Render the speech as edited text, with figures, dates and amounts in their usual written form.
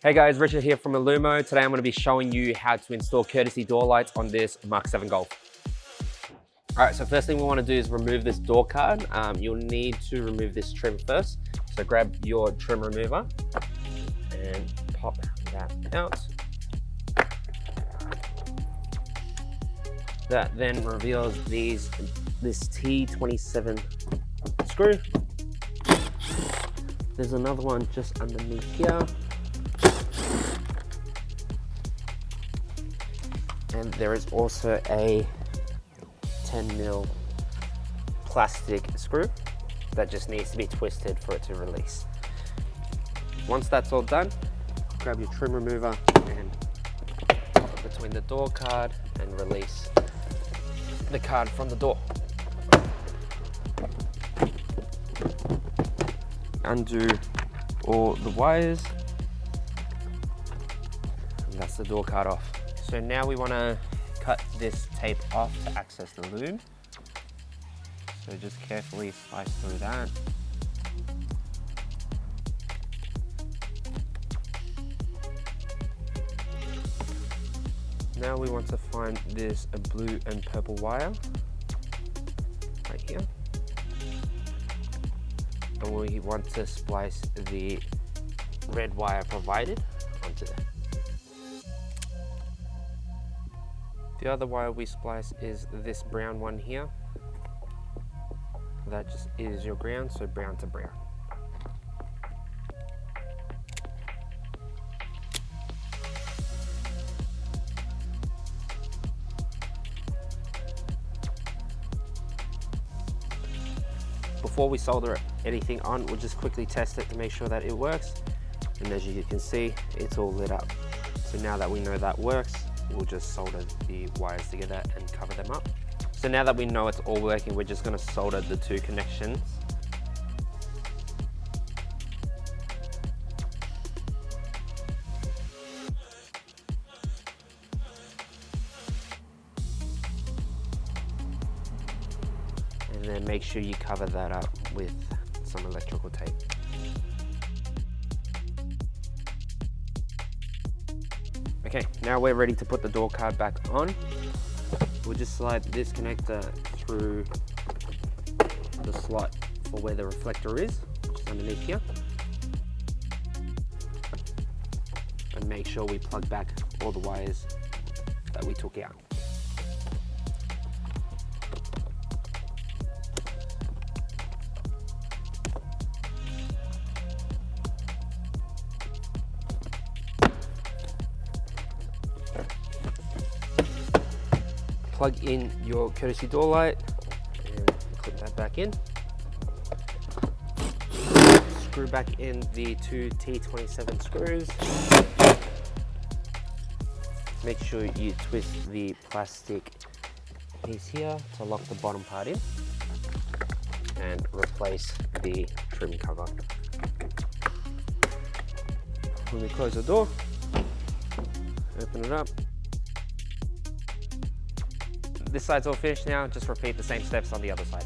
Hey guys, Richard here from Illumo. Today I'm going to be showing you how to install courtesy door lights on this Mark 7 Golf. Alright, so first thing we want to do is remove this door card. You'll need to remove this trim first. So grab your trim remover and pop that out. That then reveals this T27 screw. There's another one just underneath here. And there is also a 10mm plastic screw that just needs to be twisted for it to release. Once that's all done, grab your trim remover and pop it between the door card and release the card from the door. Undo all the wires, and that's the door card off. So now we want to cut this tape off to access the loom. So just carefully slice through that. Now we want to find this blue and purple wire right here. And we want to splice the red wire provided onto there. The other wire we splice is this brown one here. That just is your ground, so brown to brown. Before we solder anything on, we'll just quickly test it to make sure that it works. And as you can see, it's all lit up. So now that we know that works, we'll just solder the wires together and cover them up. So now that we know it's all working, we're just going to solder the two connections. And then make sure you cover that up with some electrical tape. Okay, now we're ready to put the door card back on. We'll just slide this connector through the slot for where the reflector is, which is underneath here. And make sure we plug back all the wires that we took out. Plug in your courtesy door light and clip that back in. Screw back in the two T27 screws. Make sure you twist the plastic piece here to lock the bottom part in and replace the trim cover. When we close the door, open it up. This side's all finished now, just repeat the same steps on the other side.